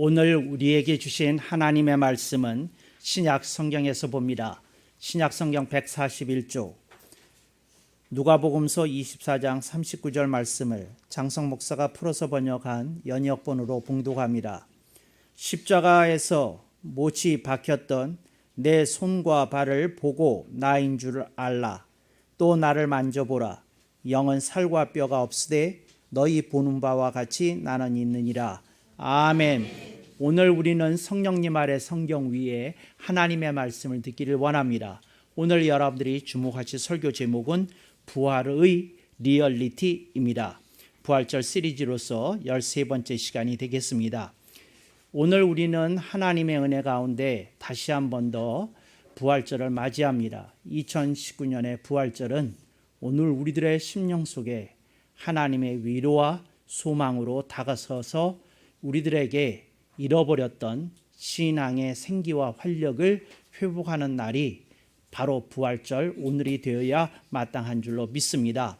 오늘 우리에게 주신 하나님의 말씀은 신약 성경에서 봅니다. 신약 성경 141조 누가복음서 24장 39절 말씀을 장성 목사가 풀어서 번역한 연역본으로 봉독합니다. 십자가에서 못이 박혔던 내 손과 발을 보고 나인 줄 알라. 또 나를 만져보라. 영은 살과 뼈가 없으되 너희 보는 바와 같이 나는 있느니라. 아멘. 오늘 우리는 성령님 아래 성경 위에 하나님의 말씀을 듣기를 원합니다. 오늘 여러분들이 주목하실 설교 제목은 부활의 리얼리티입니다. 부활절 시리즈로서 13번째 시간이 되겠습니다. 오늘 우리는 하나님의 은혜 가운데 다시 한 번 더 부활절을 맞이합니다. 2019년의 부활절은 오늘 우리들의 심령 속에 하나님의 위로와 소망으로 다가서서 우리들에게 잃어버렸던 신앙의 생기와 활력을 회복하는 날이 바로 부활절 오늘이 되어야 마땅한 줄로 믿습니다.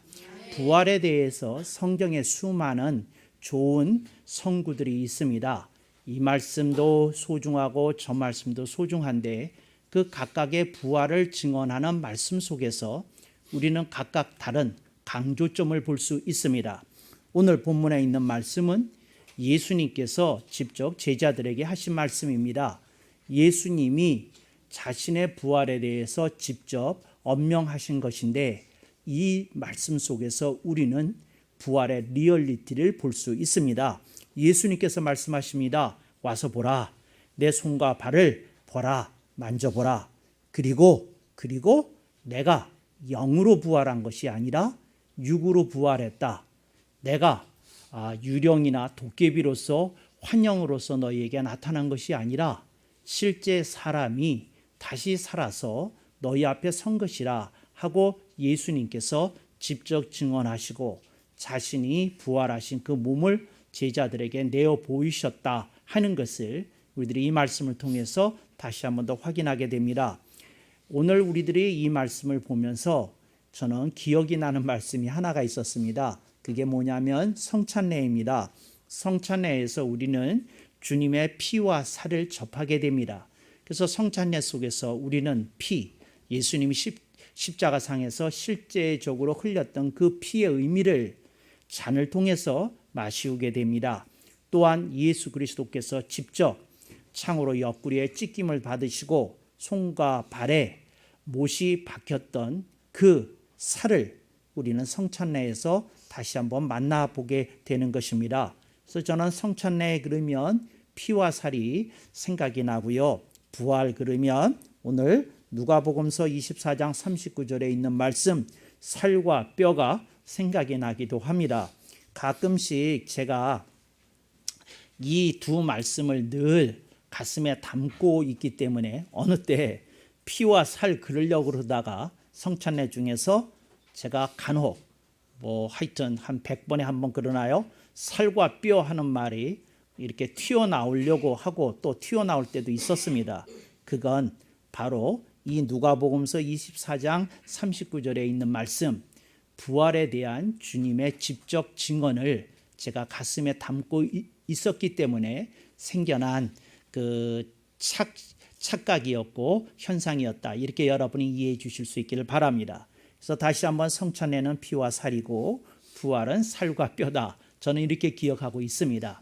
부활에 대해서 성경에 수많은 좋은 선구들이 있습니다. 이 말씀도 소중하고 저 말씀도 소중한데 그 각각의 부활을 증언하는 말씀 속에서 우리는 각각 다른 강조점을 볼 수 있습니다. 오늘 본문에 있는 말씀은 예수님께서 직접 제자들에게 하신 말씀입니다. 예수님이 자신의 부활에 대해서 직접 언명하신 것인데 이 말씀 속에서 우리는 부활의 리얼리티를 볼 수 있습니다. 예수님께서 말씀하십니다. 와서 보라. 내 손과 발을 보라. 만져보라. 그리고 내가 영으로 부활한 것이 아니라 육으로 부활했다. 내가 유령이나 도깨비로서 환영으로서 너희에게 나타난 것이 아니라 실제 사람이 다시 살아서 너희 앞에 선 것이라 하고 예수님께서 직접 증언하시고 자신이 부활하신 그 몸을 제자들에게 내어 보이셨다 하는 것을 우리들이 이 말씀을 통해서 다시 한 번 더 확인하게 됩니다. 오늘 우리들이 이 말씀을 보면서 저는 기억이 나는 말씀이 하나가 있었습니다. 그게 뭐냐면 성찬례입니다. 성찬례에서 우리는 주님의 피와 살을 접하게 됩니다. 그래서 성찬례 속에서 우리는 피, 예수님이 십자가상에서 실제적으로 흘렸던 그 피의 의미를 잔을 통해서 마시우게 됩니다. 또한 예수 그리스도께서 직접 창으로 옆구리에 찢김을 받으시고 손과 발에 못이 박혔던 그 살을 우리는 성찬례에서 다시 한번 만나보게 되는 것입니다. 그래서 저는 성찬례 그러면 피와 살이 생각이 나고요. 부활 그러면 오늘 누가복음서 24장 39절에 있는 말씀 살과 뼈가 생각이 나기도 합니다. 가끔씩 제가 이 두 말씀을 늘 가슴에 담고 있기 때문에 어느 때 피와 살 그러려고 그러다가 성찬례 중에서 제가 간혹 하여튼 한 100번에 한 번 그러나요? 살과 뼈 하는 말이 이렇게 튀어나오려고 하고 또 튀어나올 때도 있었습니다. 그건 바로 이 누가복음서 24장 39절에 있는 말씀 부활에 대한 주님의 직접 증언을 제가 가슴에 담고 있었기 때문에 생겨난 그 착각이었고 현상이었다. 이렇게 여러분이 이해해 주실 수 있기를 바랍니다. 그래서 다시 한번 성찬례는 피와 살이고 부활은 살과 뼈다. 저는 이렇게 기억하고 있습니다.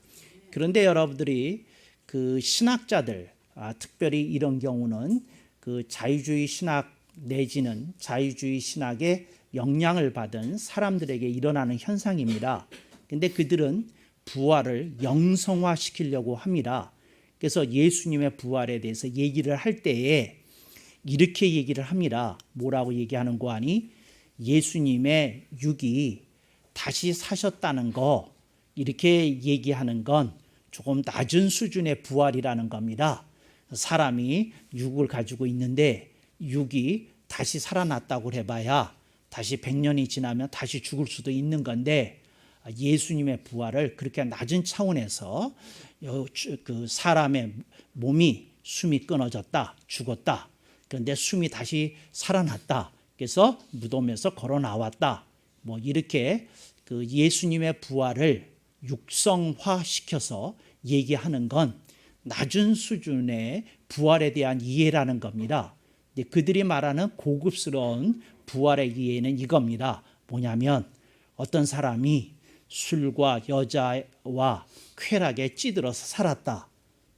그런데 여러분들이 그 신학자들, 특별히 이런 경우는 그 자유주의 신학 내지는 자유주의 신학의 영향을 받은 사람들에게 일어나는 현상입니다. 그런데 그들은 부활을 영성화시키려고 합니다. 그래서 예수님의 부활에 대해서 얘기를 할 때에 이렇게 얘기를 합니다. 뭐라고 얘기하는 거 아니? 예수님의 육이 다시 사셨다는 거 이렇게 얘기하는 건 조금 낮은 수준의 부활이라는 겁니다. 사람이 육을 가지고 있는데 육이 다시 살아났다고 해봐야 다시 100년이 지나면 다시 죽을 수도 있는 건데 예수님의 부활을 그렇게 낮은 차원에서 그 사람의 몸이 숨이 끊어졌다, 죽었다. 그런데 숨이 다시 살아났다. 그래서 무덤에서 걸어 나왔다. 이렇게 그 예수님의 부활을 육성화시켜서 얘기하는 건 낮은 수준의 부활에 대한 이해라는 겁니다. 그들이 말하는 고급스러운 부활의 이해는 이겁니다. 뭐냐면 어떤 사람이 술과 여자와 쾌락에 찌들어서 살았다.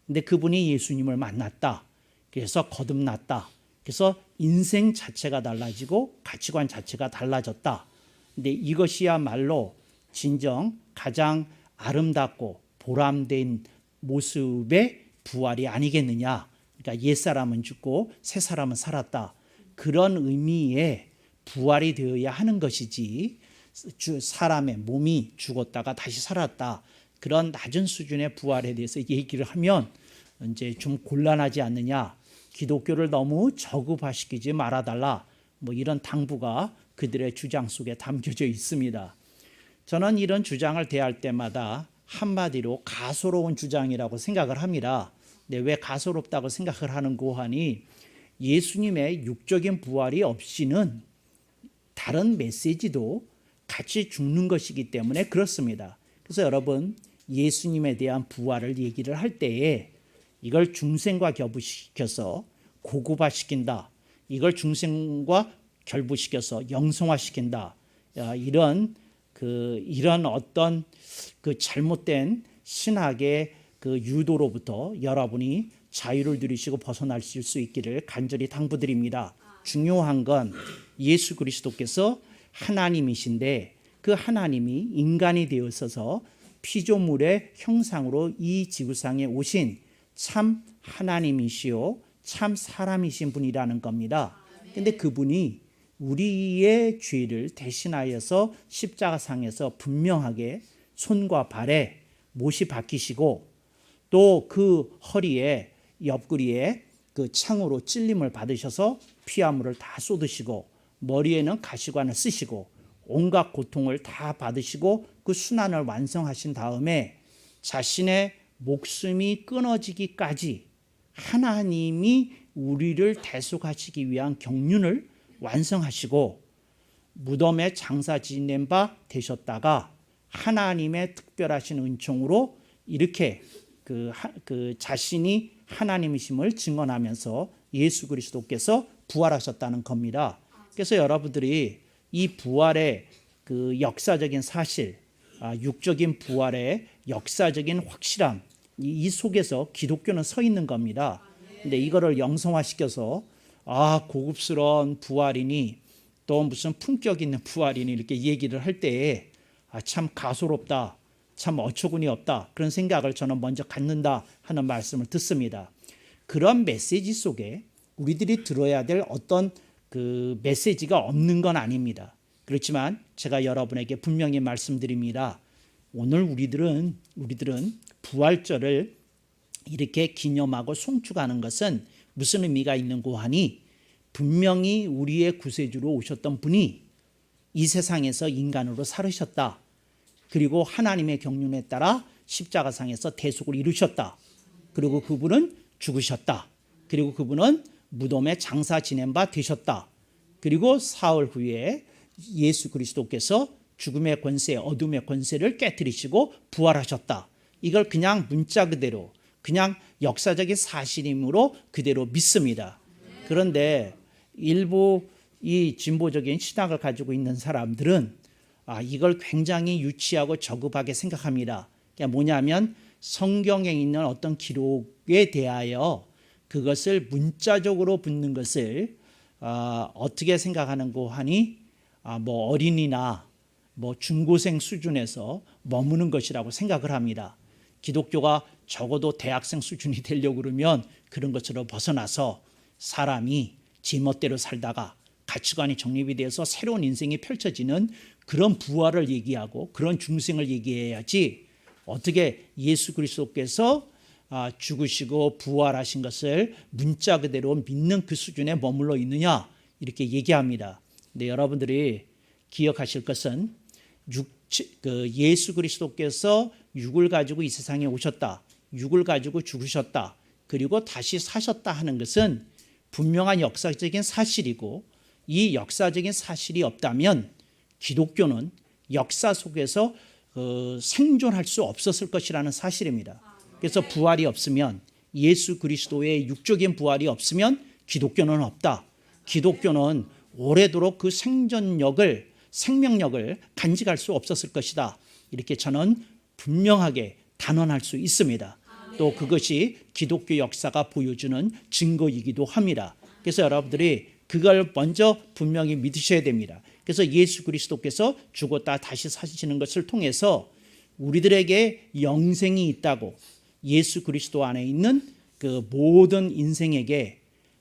근데 그분이 예수님을 만났다. 그래서 거듭났다. 그래서 인생 자체가 달라지고 가치관 자체가 달라졌다. 근데 이것이야말로 진정 가장 아름답고 보람된 모습의 부활이 아니겠느냐. 그러니까 옛사람은 죽고 새사람은 살았다. 그런 의미의 부활이 되어야 하는 것이지 사람의 몸이 죽었다가 다시 살았다. 그런 낮은 수준의 부활에 대해서 얘기를 하면 이제 좀 곤란하지 않느냐. 기독교를 너무 저급화시키지 말아달라. 뭐 이런 당부가 그들의 주장 속에 담겨져 있습니다. 저는 이런 주장을 대할 때마다 한마디로 가소로운 주장이라고 생각을 합니다. 근데 왜 가소롭다고 생각을 하는고 하니 예수님의 육적인 부활이 없이는 다른 메시지도 같이 죽는 것이기 때문에 그렇습니다. 그래서 여러분 예수님에 대한 부활을 얘기를 할 때에 이걸 중생과 결부시켜서 고급화시킨다. 이걸 중생과 결부시켜서 영성화시킨다. 이런 어떤 그 잘못된 신학의 그 유도로부터 여러분이 자유를 누리시고 벗어나실 수 있기를 간절히 당부드립니다. 중요한 건 예수 그리스도께서 하나님이신데 그 하나님이 인간이 되어서서 피조물의 형상으로 이 지구상에 오신 참 하나님이시요 참 사람이신 분이라는 겁니다. 근데 그분이 우리의 죄를 대신하여서 십자가상에서 분명하게 손과 발에 못이 박히시고 또 그 허리에 옆구리에 그 창으로 찔림을 받으셔서 피화물을 다 쏟으시고 머리에는 가시관을 쓰시고 온갖 고통을 다 받으시고 그 순환을 완성하신 다음에 자신의 목숨이 끊어지기까지 하나님이 우리를 대속하시기 위한 경륜을 완성하시고 무덤에 장사 지낸 바 되셨다가 하나님의 특별하신 은총으로 이렇게 그 자신이 하나님이심을 증언하면서 예수 그리스도께서 부활하셨다는 겁니다. 그래서 여러분들이 이 부활의 그 역사적인 사실, 육적인 부활의 역사적인 확실함, 이 속에서 기독교는 서 있는 겁니다. 근데 이거를 영성화시켜서 고급스러운 부활이니 또 무슨 품격 있는 부활이니 이렇게 얘기를 할 때에 참 가소롭다, 참 어처구니 없다 그런 생각을 저는 먼저 갖는다 하는 말씀을 듣습니다. 그런 메시지 속에 우리들이 들어야 될 어떤 그 메시지가 없는 건 아닙니다. 그렇지만 제가 여러분에게 분명히 말씀드립니다. 오늘 우리들은 부활절을 이렇게 기념하고 송축하는 것은 무슨 의미가 있는고 하니 분명히 우리의 구세주로 오셨던 분이 이 세상에서 인간으로 살으셨다. 그리고 하나님의 경륜에 따라 십자가상에서 대속을 이루셨다. 그리고 그분은 죽으셨다. 그리고 그분은 무덤에 장사 지낸 바 되셨다. 그리고 사흘 후에 예수 그리스도께서 죽음의 권세, 어둠의 권세를 깨뜨리시고 부활하셨다. 이걸 그냥 문자 그대로 그냥 역사적인 사실이므로 그대로 믿습니다. 그런데 일부 이 진보적인 신학을 가지고 있는 사람들은 이걸 굉장히 유치하고 저급하게 생각합니다. 그러니까 뭐냐면 성경에 있는 어떤 기록에 대하여 그것을 문자적으로 붙는 것을 어떻게 생각하는고 하니 뭐 어린이나 뭐 중고생 수준에서 머무는 것이라고 생각을 합니다. 기독교가 적어도 대학생 수준이 되려고 그러면 그런 것으로 벗어나서 사람이 제멋대로 살다가 가치관이 정립이 되어서 새로운 인생이 펼쳐지는 그런 부활을 얘기하고 그런 중생을 얘기해야지 어떻게 예수 그리스도께서 죽으시고 부활하신 것을 문자 그대로 믿는 그 수준에 머물러 있느냐 이렇게 얘기합니다. 근데 여러분들이 기억하실 것은 예수 그리스도께서 육을 가지고 이 세상에 오셨다. 육을 가지고 죽으셨다. 그리고 다시 사셨다 하는 것은 분명한 역사적인 사실이고 이 역사적인 사실이 없다면 기독교는 역사 속에서 생존할 수 없었을 것이라는 사실입니다. 그래서 부활이 없으면 예수 그리스도의 육적인 부활이 없으면 기독교는 없다. 기독교는 오래도록 그 생명력을 간직할 수 없었을 것이다. 이렇게 저는 분명하게 단언할 수 있습니다. 또 그것이 기독교 역사가 보여주는 증거이기도 합니다. 그래서 여러분들이 그걸 먼저 분명히 믿으셔야 됩니다. 그래서 예수 그리스도께서 죽었다 다시 사시는 것을 통해서 우리들에게 영생이 있다고, 예수 그리스도 안에 있는 그 모든 인생에게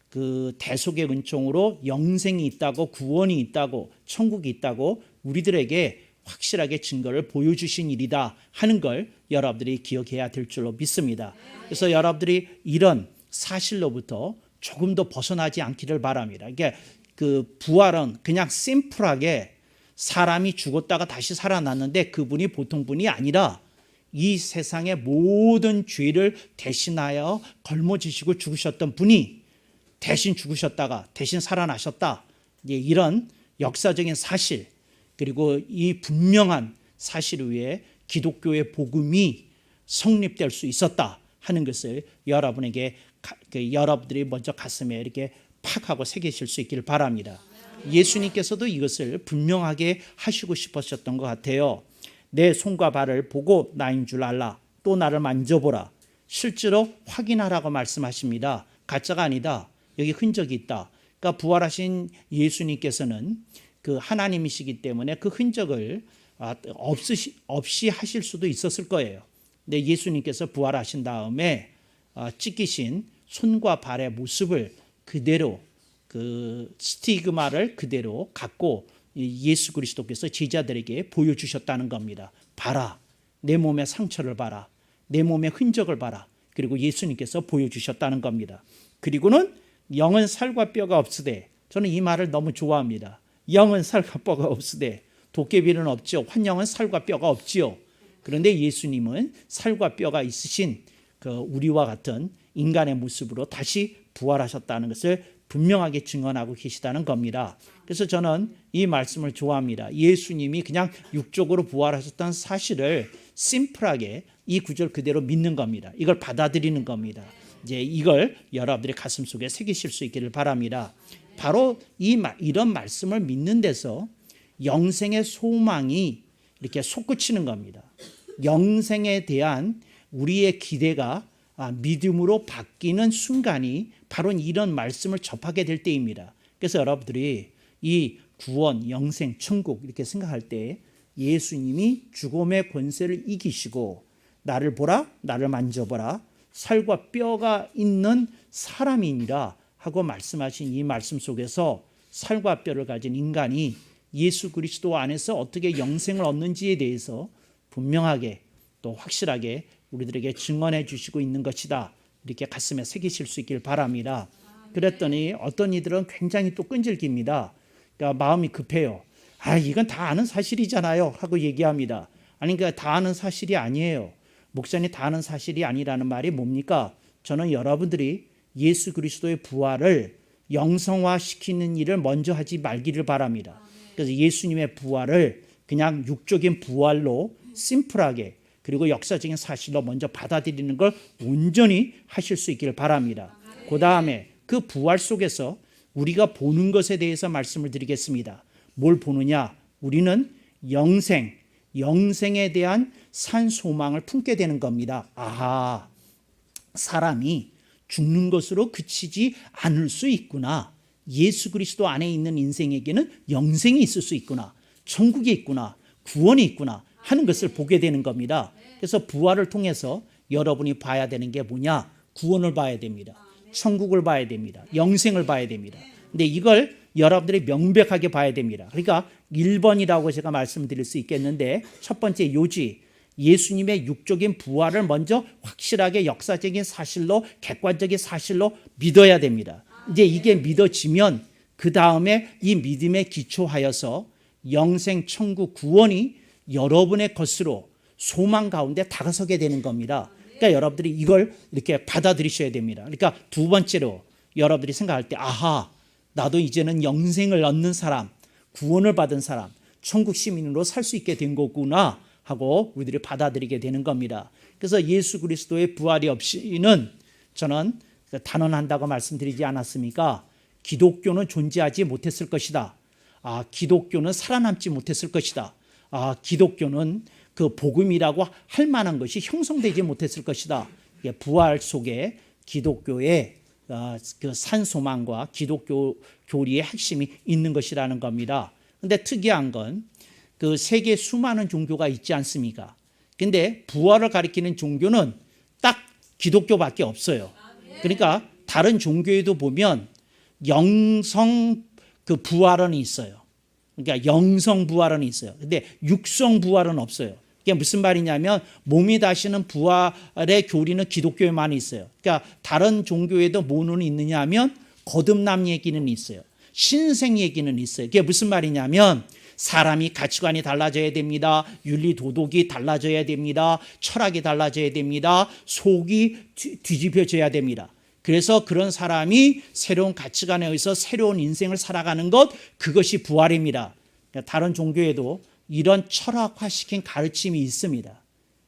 그 대속의 은총으로 영생이 있다고, 구원이 있다고, 천국이 있다고 우리들에게 확실하게 증거를 보여주신 일이다 하는 걸 여러분들이 기억해야 될 줄로 믿습니다. 그래서 여러분들이 이런 사실로부터 조금 더 벗어나지 않기를 바랍니다. 그러니까 그 부활은 그냥 심플하게 사람이 죽었다가 다시 살아났는데 그분이 보통 분이 아니라 이 세상의 모든 죄를 대신하여 걸머지시고 죽으셨던 분이 대신 죽으셨다가 대신 살아나셨다. 이런 역사적인 사실, 그리고 이 분명한 사실 위에 기독교의 복음이 성립될 수 있었다 하는 것을 여러분들이 먼저 가슴에 이렇게 팍 하고 새기실 수 있기를 바랍니다. 예수님께서도 이것을 분명하게 하시고 싶으셨던 것 같아요. 내 손과 발을 보고 나인 줄 알라. 또 나를 만져보라. 실제로 확인하라고 말씀하십니다. 가짜가 아니다. 여기 흔적이 있다. 그러니까 부활하신 예수님께서는 그 하나님이시기 때문에 그 흔적을 없이 하실 수도 있었을 거예요. 근데 예수님께서 부활하신 다음에 찢기신 손과 발의 모습을 그대로, 그 스티그마를 그대로 갖고 예수 그리스도께서 제자들에게 보여주셨다는 겁니다. 봐라, 내 몸의 상처를 봐라, 내 몸의 흔적을 봐라. 그리고 예수님께서 보여주셨다는 겁니다. 그리고는 영은 살과 뼈가 없으되, 저는 이 말을 너무 좋아합니다. 영은 살과 뼈가 없으되, 도깨비는 없지요, 환영은 살과 뼈가 없지요. 그런데 예수님은 살과 뼈가 있으신 그 우리와 같은 인간의 모습으로 다시 부활하셨다는 것을 분명하게 증언하고 계시다는 겁니다. 그래서 저는 이 말씀을 좋아합니다. 예수님이 그냥 육적으로 부활하셨다는 사실을 심플하게 이 구절 그대로 믿는 겁니다. 이걸 받아들이는 겁니다. 이제 이걸 여러분들의 가슴속에 새기실 수 있기를 바랍니다. 바로 이런 말씀을 믿는 데서 영생의 소망이 이렇게 솟구치는 겁니다. 영생에 대한 우리의 기대가 믿음으로 바뀌는 순간이 바로 이런 말씀을 접하게 될 때입니다. 그래서 여러분들이 이 구원, 영생, 천국 이렇게 생각할 때 예수님이 죽음의 권세를 이기시고 나를 보라, 나를 만져보라, 살과 뼈가 있는 사람이니라 하고 말씀하신 이 말씀 속에서 살과 뼈를 가진 인간이 예수 그리스도 안에서 어떻게 영생을 얻는지에 대해서 분명하게 또 확실하게 우리들에게 증언해 주시고 있는 것이다. 이렇게 가슴에 새기실 수 있길 바랍니다. 그랬더니 어떤 이들은 굉장히 또 끈질깁니다. 그러니까 마음이 급해요. 이건 다 아는 사실이잖아요 하고 얘기합니다. 아니, 그러니까 다 아는 사실이 아니에요. 목사님, 다 아는 사실이 아니라는 말이 뭡니까? 저는 여러분들이 예수 그리스도의 부활을 영성화시키는 일을 먼저 하지 말기를 바랍니다. 그래서 예수님의 부활을 그냥 육적인 부활로 심플하게, 그리고 역사적인 사실로 먼저 받아들이는 걸 온전히 하실 수 있기를 바랍니다. 그 다음에 그 부활 속에서 우리가 보는 것에 대해서 말씀을 드리겠습니다. 뭘 보느냐? 우리는 영생에 대한 산 소망을 품게 되는 겁니다. 사람이 죽는 것으로 그치지 않을 수 있구나. 예수 그리스도 안에 있는 인생에게는 영생이 있을 수 있구나. 천국이 있구나. 구원이 있구나 하는 것을 보게 되는 겁니다. 그래서 부활을 통해서 여러분이 봐야 되는 게 뭐냐? 구원을 봐야 됩니다. 천국을 봐야 됩니다. 영생을 봐야 됩니다. 근데 이걸 여러분들이 명백하게 봐야 됩니다. 그러니까 1번이라고 제가 말씀드릴 수 있겠는데, 첫 번째 요지, 예수님의 육적인 부활을 먼저 확실하게 역사적인 사실로, 객관적인 사실로 믿어야 됩니다. 이제 이게 믿어지면 그 다음에 이 믿음에 기초하여서 영생, 천국, 구원이 여러분의 것으로 소망 가운데 다가서게 되는 겁니다. 그러니까 여러분들이 이걸 이렇게 받아들이셔야 됩니다. 그러니까 두 번째로 여러분들이 생각할 때, 나도 이제는 영생을 얻는 사람, 구원을 받은 사람, 천국 시민으로 살 수 있게 된 거구나 하고 우리들이 받아들이게 되는 겁니다. 그래서 예수 그리스도의 부활이 없이는 저는 단언한다고 말씀드리지 않았습니까? 기독교는 존재하지 못했을 것이다. 기독교는 살아남지 못했을 것이다. 기독교는 그 복음이라고 할 만한 것이 형성되지 못했을 것이다. 부활 속에 기독교의 그 산소망과 기독교 교리의 핵심이 있는 것이라는 겁니다. 근데 특이한 건 그 세계 수많은 종교가 있지 않습니까? 근데 부활을 가리키는 종교는 딱 기독교밖에 없어요. 그러니까 다른 종교에도 보면 영성 그 부활은 있어요. 그러니까 영성 부활은 있어요. 근데 육성 부활은 없어요. 이게 무슨 말이냐면 몸이 다시는 부활의 교리는 기독교에만 있어요. 그러니까 다른 종교에도 뭐는 있느냐 하면 거듭남 얘기는 있어요. 신생 얘기는 있어요. 그게 무슨 말이냐면 사람이 가치관이 달라져야 됩니다. 윤리 도덕이 달라져야 됩니다. 철학이 달라져야 됩니다. 속이 뒤집혀져야 됩니다. 그래서 그런 사람이 새로운 가치관에 의해서 새로운 인생을 살아가는 것, 그것이 부활입니다. 다른 종교에도 이런 철학화시킨 가르침이 있습니다.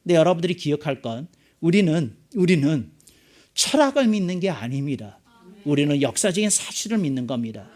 근데 여러분들이 기억할 건 우리는 철학을 믿는 게 아닙니다. 우리는 역사적인 사실을 믿는 겁니다.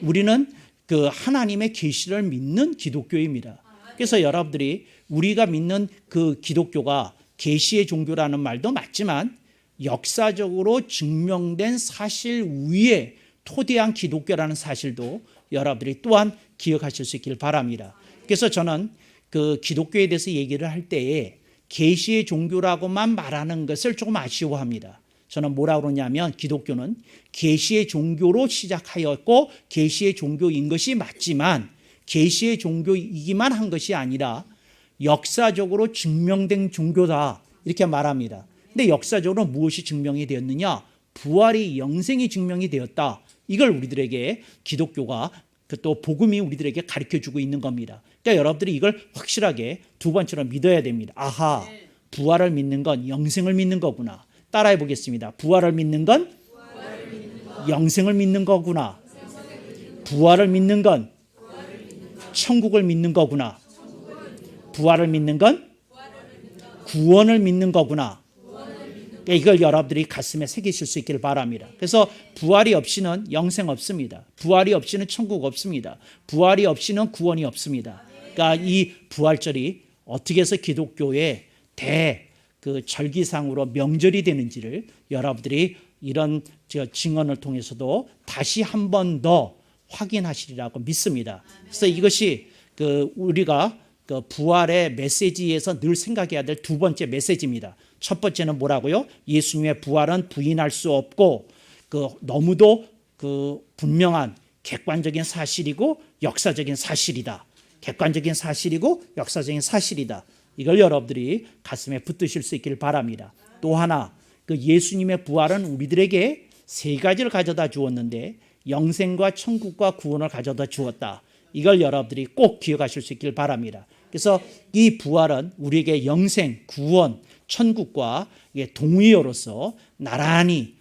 우리는 그 하나님의 계시를 믿는 기독교입니다. 그래서 여러분들이 우리가 믿는 그 기독교가 계시의 종교라는 말도 맞지만 역사적으로 증명된 사실 위에 토대한 기독교라는 사실도 여러분들이 또한 기억하실 수 있길 바랍니다. 그래서 저는 그 기독교에 대해서 얘기를 할 때에 계시의 종교라고만 말하는 것을 조금 아쉬워합니다. 저는 뭐라고 그러냐면 기독교는 계시의 종교로 시작하였고 계시의 종교인 것이 맞지만 계시의 종교이기만 한 것이 아니라 역사적으로 증명된 종교다 이렇게 말합니다. 근데 역사적으로 무엇이 증명이 되었느냐? 부활이 영생이 증명이 되었다. 이걸 우리들에게 기독교가 또 복음이 우리들에게 가르쳐주고 있는 겁니다. 그러니까 여러분들이 이걸 확실하게 두 번째로 믿어야 됩니다. 아하, 부활을 믿는 건 영생을 믿는 거구나. 따라해 보겠습니다. 부활을 믿는 건 영생을 믿는 거구나. 부활을 믿는 건 천국을 믿는 거구나. 부활을 믿는 건 구원을 믿는 거구나. 이걸 여러분들이 가슴에 새기실 수 있기를 바랍니다. 그래서 부활이 없이는 영생 없습니다. 부활이 없이는 천국 없습니다. 부활이 없이는 구원이 없습니다. 그러니까 이 부활절이 어떻게 해서 기독교의 그 절기상으로 명절이 되는지를 여러분들이 이런 증언을 통해서도 다시 한 번 더 확인하시리라고 믿습니다. 그래서 이것이 우리가 그 부활의 메시지에서 늘 생각해야 될 두 번째 메시지입니다. 첫 번째는 뭐라고요? 예수님의 부활은 부인할 수 없고 너무도 분명한 객관적인 사실이고 역사적인 사실이다. 객관적인 사실이고 역사적인 사실이다. 이걸 여러분들이 가슴에 붙드실 수 있기를 바랍니다. 또 하나, 예수님의 부활은 우리들에게 세 가지를 가져다 주었는데 영생과 천국과 구원을 가져다 주었다. 이걸 여러분들이 꼭 기억하실 수 있기를 바랍니다. 그래서 이 부활은 우리에게 영생, 구원, 천국과 동의어로서 나란히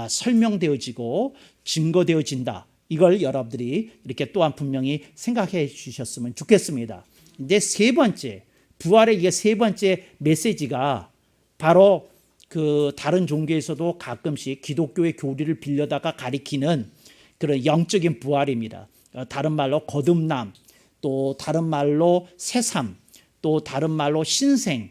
설명되어지고 증거되어진다. 이걸 여러분들이 이렇게 또한 분명히 생각해 주셨으면 좋겠습니다. 이제 세 번째, 부활의 이게 세 번째 메시지가 바로 다른 종교에서도 가끔씩 기독교의 교리를 빌려다가 가리키는 그런 영적인 부활입니다. 다른 말로 거듭남, 또 다른 말로 새삼, 또 다른 말로 신생,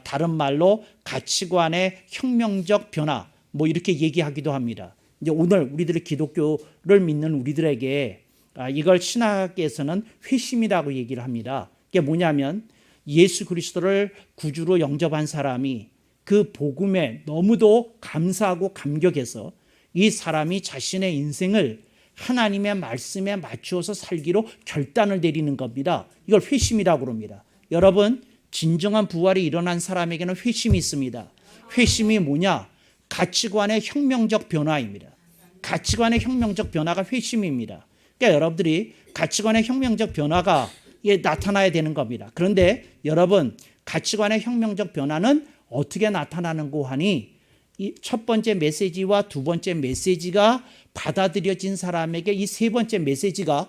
다른 말로 가치관의 혁명적 변화, 뭐 이렇게 얘기하기도 합니다. 이제 오늘 우리들의 기독교를 믿는 우리들에게 이걸 신학에서는 회심이라고 얘기를 합니다. 이게 뭐냐면 예수 그리스도를 구주로 영접한 사람이 그 복음에 너무도 감사하고 감격해서 이 사람이 자신의 인생을 하나님의 말씀에 맞추어서 살기로 결단을 내리는 겁니다. 이걸 회심이라고 합니다. 여러분, 진정한 부활이 일어난 사람에게는 회심이 있습니다. 회심이 뭐냐? 가치관의 혁명적 변화입니다. 가치관의 혁명적 변화가 회심입니다. 그러니까 여러분들이 가치관의 혁명적 변화가 나타나야 되는 겁니다. 그런데 여러분, 가치관의 혁명적 변화는 어떻게 나타나는고 하니 이 첫 번째 메시지와 두 번째 메시지가 받아들여진 사람에게 이 세 번째 메시지가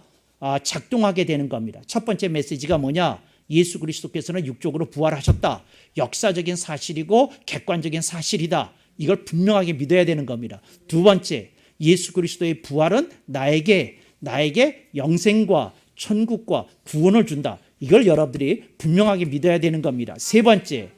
작동하게 되는 겁니다. 첫 번째 메시지가 뭐냐? 예수 그리스도께서는 육적으로 부활하셨다. 역사적인 사실이고 객관적인 사실이다. 이걸 분명하게 믿어야 되는 겁니다. 두 번째, 예수 그리스도의 부활은 나에게 영생과 천국과 구원을 준다. 이걸 여러분들이 분명하게 믿어야 되는 겁니다. 세 번째,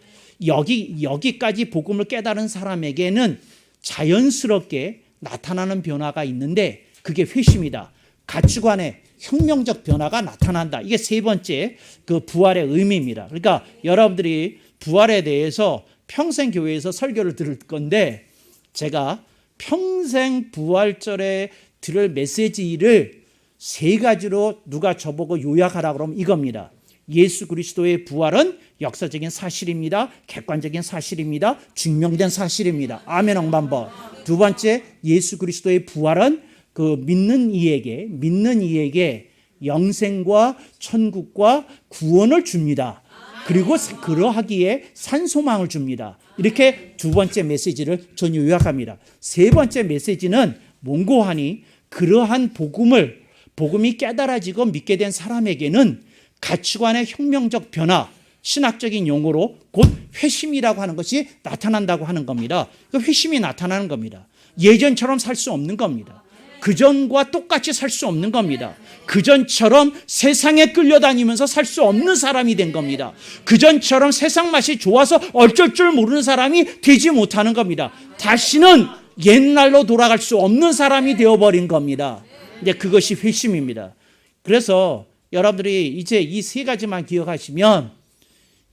여기까지 복음을 깨달은 사람에게는 자연스럽게 나타나는 변화가 있는데 그게 회심이다. 가치관의 혁명적 변화가 나타난다. 이게 세 번째 그 부활의 의미입니다. 그러니까 여러분들이 부활에 대해서 평생 교회에서 설교를 들을 건데 제가 평생 부활절에 들을 메시지를 세 가지로 누가 저보고 요약하라고 그러면 이겁니다. 예수 그리스도의 부활은 역사적인 사실입니다. 객관적인 사실입니다. 증명된 사실입니다. 아멘 억만번. 두 번째, 예수 그리스도의 부활은 그 믿는 이에게 영생과 천국과 구원을 줍니다. 그리고 그러하기에 산소망을 줍니다. 이렇게 두 번째 메시지를 전 요약합니다. 세 번째 메시지는 몽고하니 그러한 복음이 깨달아지고 믿게 된 사람에게는 가치관의 혁명적 변화, 신학적인 용어로 곧 회심이라고 하는 것이 나타난다고 하는 겁니다. 그 회심이 나타나는 겁니다. 예전처럼 살 수 없는 겁니다. 그전과 똑같이 살 수 없는 겁니다. 그전처럼 세상에 끌려다니면서 살 수 없는 사람이 된 겁니다. 그전처럼 세상 맛이 좋아서 어쩔 줄 모르는 사람이 되지 못하는 겁니다. 다시는 옛날로 돌아갈 수 없는 사람이 되어버린 겁니다. 이제 그것이 회심입니다. 그래서 여러분들이 이제 이 세 가지만 기억하시면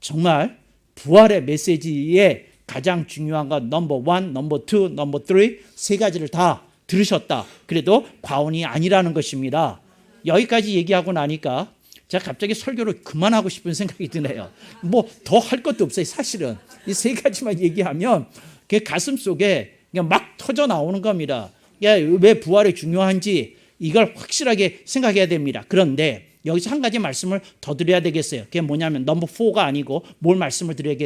정말 부활의 메시지의 가장 중요한 건 넘버 1, 넘버 2, 넘버 3 세 가지를 다 들으셨다. 그래도 과언이 아니라는 것입니다. 여기까지 얘기하고 나니까 제가 갑자기 설교를 그만하고 싶은 생각이 드네요. 뭐 더 할 것도 없어요. 사실은 이 세 가지만 얘기하면 그 가슴 속에 그냥 막 터져 나오는 겁니다. 왜 부활이 중요한지 이걸 확실하게 생각해야 됩니다. 그런데 여기서 한 가지 말씀을 더 드려야 되겠어요. 그게 뭐냐면 넘버 4가 아니고 뭘 말씀을 드려야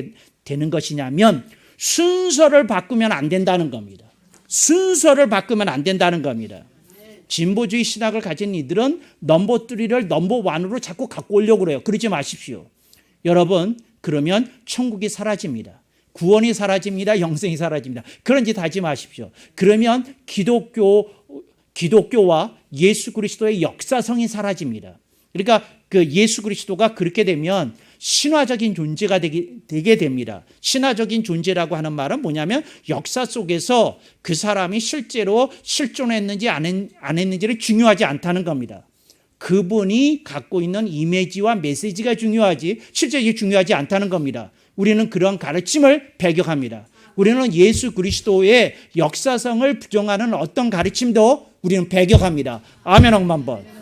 되는 것이냐면 순서를 바꾸면 안 된다는 겁니다. 순서를 바꾸면 안 된다는 겁니다. 진보주의 신학을 가진 이들은 넘버 3를 넘버 1으로 자꾸 갖고 오려고 그래요. 그러지 마십시오. 여러분, 그러면 천국이 사라집니다. 구원이 사라집니다. 영생이 사라집니다. 그런 짓 하지 마십시오. 그러면 기독교와 예수 그리스도의 역사성이 사라집니다. 그러니까 그 예수 그리스도가 그렇게 되면 신화적인 존재가 되게 됩니다. 신화적인 존재라고 하는 말은 뭐냐면 역사 속에서 그 사람이 실제로 실존했는지 안 했는지를 중요하지 않다는 겁니다. 그분이 갖고 있는 이미지와 메시지가 중요하지 실제 이게 중요하지 않다는 겁니다. 우리는 그런 가르침을 배격합니다. 우리는 예수 그리스도의 역사성을 부정하는 어떤 가르침도 우리는 배격합니다. 아멘 억만번.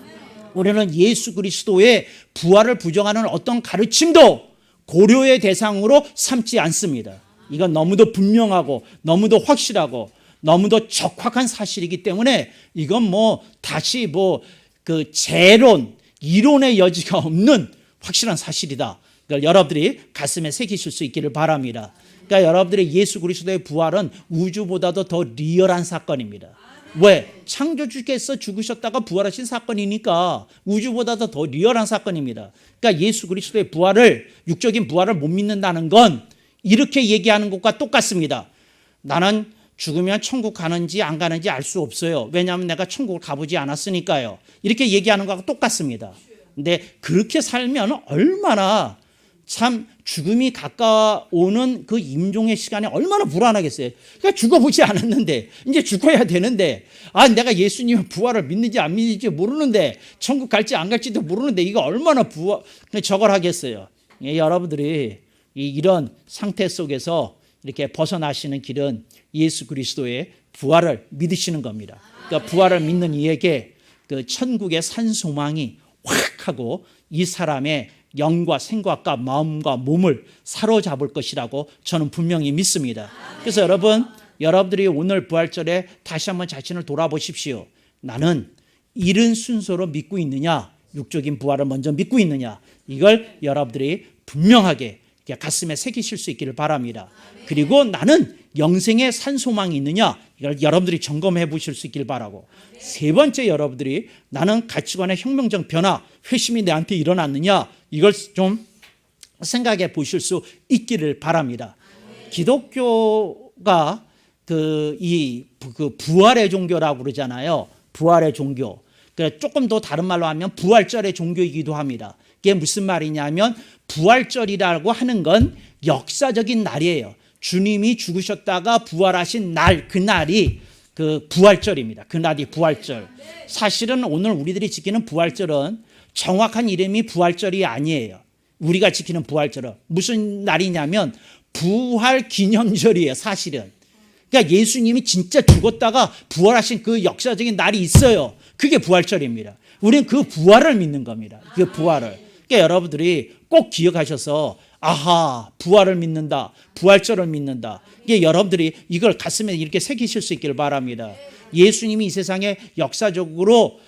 우리는 예수 그리스도의 부활을 부정하는 어떤 가르침도 고려의 대상으로 삼지 않습니다. 이건 너무도 분명하고 너무도 확실하고 너무도 적확한 사실이기 때문에 이건 다시 그 재론, 이론의 여지가 없는 확실한 사실이다. 그러니까 여러분들이 가슴에 새기실 수 있기를 바랍니다. 그러니까 여러분들의 예수 그리스도의 부활은 우주보다도 더 리얼한 사건입니다. 왜? 창조주께서 죽으셨다가 부활하신 사건이니까 우주보다도 더 리얼한 사건입니다. 그러니까 예수 그리스도의 부활을, 육적인 부활을 못 믿는다는 건 이렇게 얘기하는 것과 똑같습니다. 나는 죽으면 천국 가는지 안 가는지 알 수 없어요. 왜냐하면 내가 천국을 가보지 않았으니까요. 이렇게 얘기하는 것과 똑같습니다. 근데 그렇게 살면 얼마나 참 죽음이 가까워오는 그 임종의 시간에 얼마나 불안하겠어요. 그러니까 죽어보지 않았는데 이제 죽어야 되는데 내가 예수님의 부활을 믿는지 안 믿는지 모르는데 천국 갈지 안 갈지도 모르는데 이거 얼마나 저걸 하겠어요. 여러분들이 이런 상태 속에서 이렇게 벗어나시는 길은 예수 그리스도의 부활을 믿으시는 겁니다. 그러니까 부활을 믿는 이에게 그 천국의 산소망이 확 하고 이 사람의 영과 생각과 마음과 몸을 사로잡을 것이라고 저는 분명히 믿습니다. 그래서 여러분들이 오늘 부활절에 다시 한번 자신을 돌아보십시오. 나는 이른 순서로 믿고 있느냐, 육적인 부활을 먼저 믿고 있느냐, 이걸 여러분들이 분명하게 가슴에 새기실 수 있기를 바랍니다. 그리고 나는 영생의 산소망이 있느냐, 이걸 여러분들이 점검해 보실 수 있기를 바라고, 세 번째 여러분들이 나는 가치관의 혁명적 변화, 회심이 내한테 일어났느냐, 이걸 좀 생각해 보실 수 있기를 바랍니다. 기독교가 그 부활의 종교라고 그러잖아요. 부활의 종교. 조금 더 다른 말로 하면 부활절의 종교이기도 합니다. 이게 무슨 말이냐면 부활절이라고 하는 건 역사적인 날이에요. 주님이 죽으셨다가 부활하신 날, 그 날이 그 부활절입니다. 그 날이 부활절. 사실은 오늘 우리들이 지키는 부활절은 정확한 이름이 부활절이 아니에요. 우리가 지키는 부활절은 무슨 날이냐면 부활 기념절이에요. 사실은. 그러니까 예수님이 진짜 죽었다가 부활하신 그 역사적인 날이 있어요. 그게 부활절입니다. 우리는 그 부활을 믿는 겁니다. 그 부활을. 그러니까 여러분들이 꼭 기억하셔서 아하, 부활을 믿는다. 부활절을 믿는다. 이게 여러분들이 이걸 가슴에 이렇게 새기실 수 있기를 바랍니다. 예수님이 이 세상에 역사적으로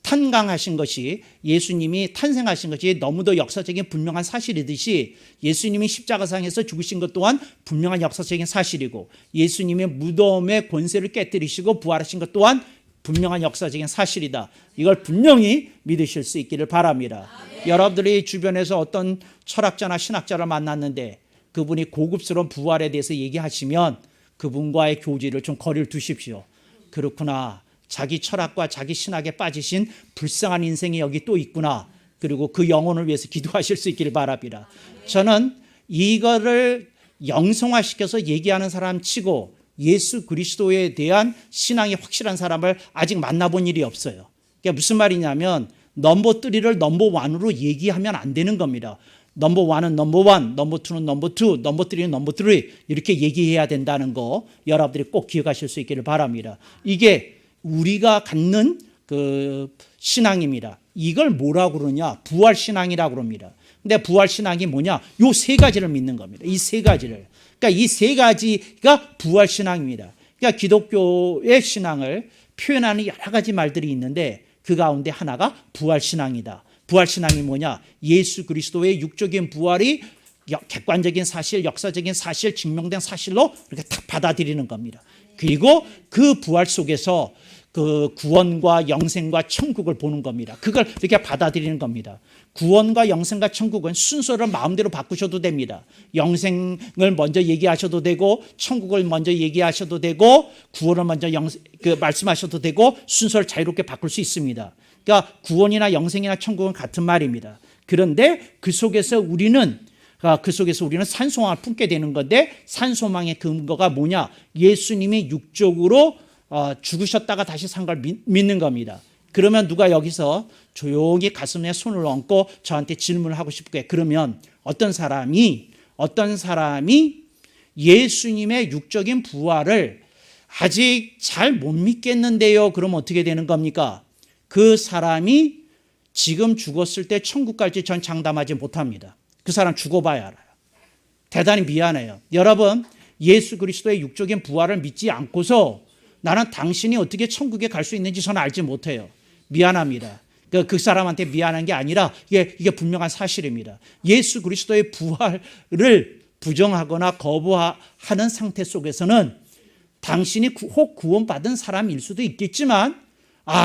탄강하신 것이, 예수님이 탄생하신 것이 너무도 역사적인 분명한 사실이듯이 예수님이 십자가상에서 죽으신 것 또한 분명한 역사적인 사실이고, 예수님의 무덤의 권세를 깨뜨리시고 부활하신 것 또한 분명한 역사적인 사실이다. 이걸 분명히 믿으실 수 있기를 바랍니다. 여러분들이 주변에서 어떤 철학자나 신학자를 만났는데 그분이 고급스러운 부활에 대해서 얘기하시면 그분과의 교제를 좀 거리를 두십시오. 그렇구나. 자기 철학과 자기 신학에 빠지신 불쌍한 인생이 여기 또 있구나. 그리고 그 영혼을 위해서 기도하실 수 있기를 바랍니다. 저는 이거를 영성화시켜서 얘기하는 사람 치고 예수 그리스도에 대한 신앙이 확실한 사람을 아직 만나본 일이 없어요. 그게 무슨 말이냐면 넘버 3를 넘버 1으로 얘기하면 안 되는 겁니다. 넘버 1은 넘버 1, 넘버 2는 넘버 2, 넘버 3는 넘버 3 이렇게 얘기해야 된다는 거 여러분들이 꼭 기억하실 수 있기를 바랍니다. 이게 우리가 갖는 그 신앙입니다. 이걸 뭐라고 그러냐? 부활신앙이라고 그럽니다. 근데 부활신앙이 뭐냐? 요 세 가지를 믿는 겁니다. 이 세 가지를. 그러니까 이 세 가지가 부활신앙입니다. 그러니까 기독교의 신앙을 표현하는 여러 가지 말들이 있는데 그 가운데 하나가 부활신앙이다. 부활신앙이 뭐냐? 예수 그리스도의 육적인 부활이 객관적인 사실, 역사적인 사실, 증명된 사실로 이렇게 딱 받아들이는 겁니다. 그리고 그 부활 속에서 그 구원과 영생과 천국을 보는 겁니다. 그걸 이렇게 받아들이는 겁니다. 구원과 영생과 천국은 순서를 마음대로 바꾸셔도 됩니다. 영생을 먼저 얘기하셔도 되고 천국을 먼저 얘기하셔도 되고 구원을 먼저 말씀하셔도 되고 순서를 자유롭게 바꿀 수 있습니다. 그러니까 구원이나 영생이나 천국은 같은 말입니다. 그런데 그 속에서 우리는 산소망을 품게 되는 건데 산소망의 근거가 뭐냐? 예수님이 육적으로 죽으셨다가 다시 산 걸 믿는 겁니다. 그러면 누가 여기서 조용히 가슴에 손을 얹고 저한테 질문을 하고 싶게, 그러면 어떤 사람이 예수님의 육적인 부활을 아직 잘 못 믿겠는데요. 그럼 어떻게 되는 겁니까? 그 사람이 지금 죽었을 때 천국 갈지 전 장담하지 못합니다. 그 사람 죽어봐야 알아요. 대단히 미안해요. 여러분, 예수 그리스도의 육적인 부활을 믿지 않고서 나는 당신이 어떻게 천국에 갈 수 있는지 저는 알지 못해요. 미안합니다. 그 사람한테 미안한 게 아니라 이게 분명한 사실입니다. 예수 그리스도의 부활을 부정하거나 거부하는 상태 속에서는 당신이 혹 구원받은 사람일 수도 있겠지만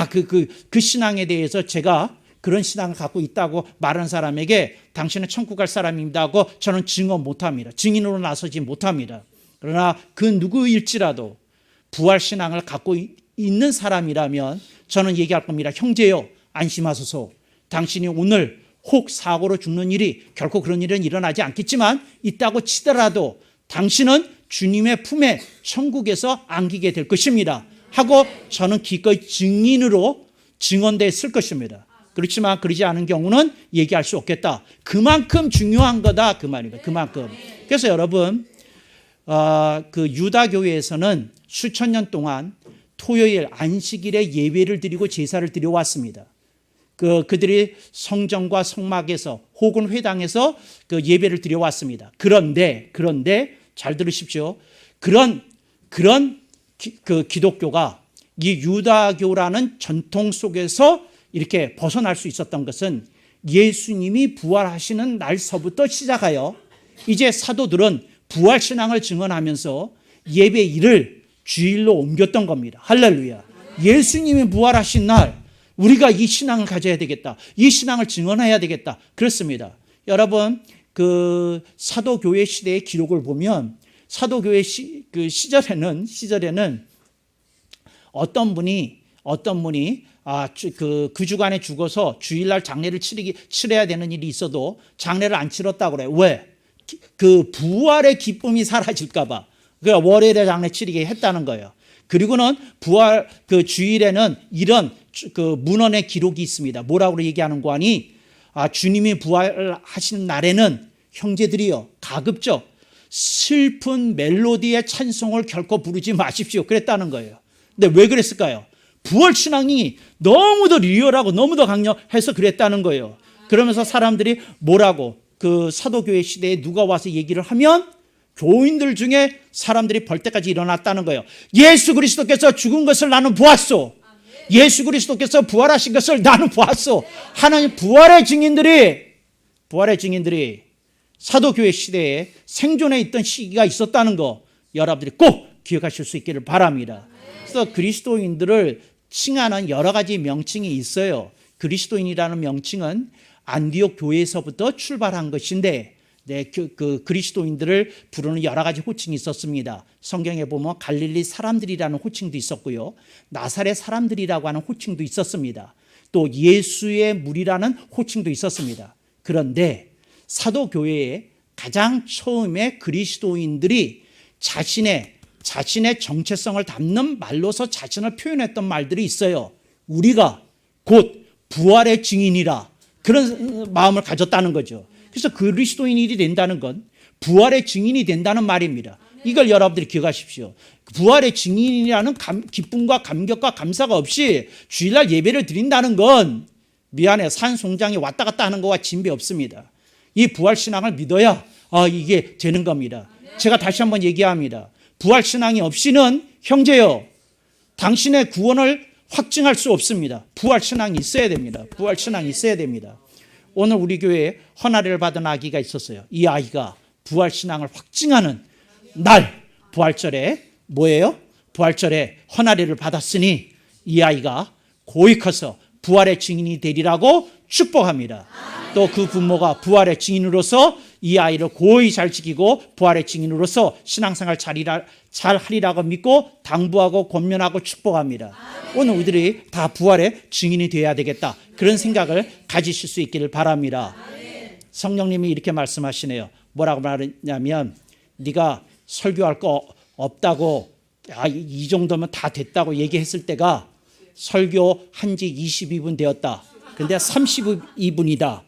그 신앙에 대해서 제가 그런 신앙을 갖고 있다고 말하는 사람에게 당신은 천국 갈 사람입니다 하고 저는 증언 못합니다. 증인으로 나서지 못합니다. 그러나 그 누구일지라도 부활신앙을 갖고 있는 사람이라면 저는 얘기할 겁니다. 형제요, 안심하소서. 당신이 오늘 혹 사고로 죽는 일이 결코 그런 일은 일어나지 않겠지만 있다고 치더라도 당신은 주님의 품에 천국에서 안기게 될 것입니다 하고 저는 기꺼이 증언됐을 것입니다. 그렇지만 그러지 않은 경우는 얘기할 수 없겠다. 그만큼 중요한 거다 그 말입니다. 그만큼. 그래서 여러분, 그 유다교회에서는 수천 년 동안 토요일 안식일에 예배를 드리고 제사를 드려왔습니다. 그들이 성전과 성막에서 혹은 회당에서 그 예배를 드려왔습니다. 그런데 잘 들으십시오. 그런 기독교가 이 유다교라는 전통 속에서 이렇게 벗어날 수 있었던 것은 예수님이 부활하시는 날서부터 시작하여 이제 사도들은 부활신앙을 증언하면서 예배일을 주일로 옮겼던 겁니다. 할렐루야. 예수님이 부활하신 날 우리가 이 신앙을 가져야 되겠다. 이 신앙을 증언해야 되겠다. 그렇습니다. 여러분, 그 사도교회 시대의 기록을 보면 사도교회 그 시절에는 어떤 분이 그 주간에 죽어서 주일날 장례를 치러야 되는 일이 있어도 장례를 안 치렀다고 그래요. 왜? 그 부활의 기쁨이 사라질까봐. 그러니까 월요일에 장례 치르게 했다는 거예요. 그리고는 부활 그 주일에는 이런 그 문헌의 기록이 있습니다. 뭐라고 얘기하는 거 아니? 주님이 부활하시는 날에는 형제들이요, 가급적 슬픈 멜로디의 찬송을 결코 부르지 마십시오. 그랬다는 거예요. 근데 왜 그랬을까요? 부활 신앙이 너무도 리얼하고 너무도 강력해서 그랬다는 거예요. 그러면서 사람들이 뭐라고 그 사도교회 시대에 누가 와서 얘기를 하면 교인들 중에 사람들이 벌 때까지 일어났다는 거예요. 예수 그리스도께서 죽은 것을 나는 보았소. 예수 그리스도께서 부활하신 것을 나는 보았소. 하나님 부활의 증인들이 사도교회 시대에 생존해 있던 시기가 있었다는 거 여러분들이 꼭 기억하실 수 있기를 바랍니다. 그래서 그리스도인들을 칭하는 여러 가지 명칭이 있어요. 그리스도인이라는 명칭은 안디옥 교회에서부터 출발한 것인데 그 그리스도인들을 부르는 여러 가지 호칭이 있었습니다. 성경에 보면 갈릴리 사람들이라는 호칭도 있었고요. 나사렛 사람들이라고 하는 호칭도 있었습니다. 또 예수의 무리라는 호칭도 있었습니다. 그런데 사도교회에 가장 처음에 그리스도인들이 자신의 정체성을 담는 말로서 자신을 표현했던 말들이 있어요. 우리가 곧 부활의 증인이라, 그런 마음을 가졌다는 거죠. 그래서 그리스도인이 된다는 건 부활의 증인이 된다는 말입니다. 이걸 여러분들이 기억하십시오. 부활의 증인이라는 기쁨과 감격과 감사가 없이 주일날 예배를 드린다는 건 미안해, 산송장에 왔다 갔다 하는 것과 진배 없습니다. 이 부활신앙을 믿어야 이게 되는 겁니다. 제가 다시 한번 얘기합니다. 부활신앙이 없이는 형제요, 당신의 구원을 확증할 수 없습니다. 부활신앙이 있어야 됩니다. 부활신앙이 있어야 됩니다. 오늘 우리 교회에 헌화를 받은 아기가 있었어요. 이 아이가 부활신앙을 확증하는 날, 부활절에 뭐예요? 부활절에 헌화를 받았으니 이 아이가 고이 커서 부활의 증인이 되리라고 축복합니다. 또 그 부모가 부활의 증인으로서 이 아이를 고이 잘 지키고 부활의 증인으로서 신앙생활 잘 하리라고 믿고 당부하고 권면하고 축복합니다. 오늘 우리들이 다 부활의 증인이 되어야 되겠다, 그런 생각을 가지실 수 있기를 바랍니다. 성령님이 이렇게 말씀하시네요. 뭐라고 말하냐면 네가 설교할 거 없다고, 이 정도면 다 됐다고 얘기했을 때가 설교한 지 22분 되었다. 근데 32분이다.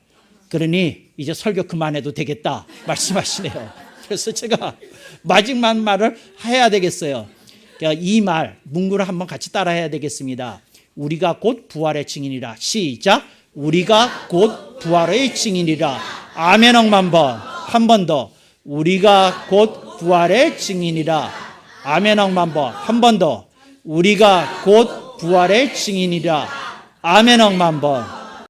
그러니 이제 설교 그만해도 되겠다 말씀하시네요. 그래서 제가 마지막 말을 해야 되겠어요. 이 말 문구를 한번 같이 따라 해야 되겠습니다. 우리가 곧 부활의 증인이라. 시작. 우리가 곧 부활의 증인이라. 아멘. 억만 번. 한 번 더. 우리가 곧 부활의 증인이라. 아멘. 억만 번. 한 번 더. 우리가 곧 부활의 증인이라. 아멘. 억만 번.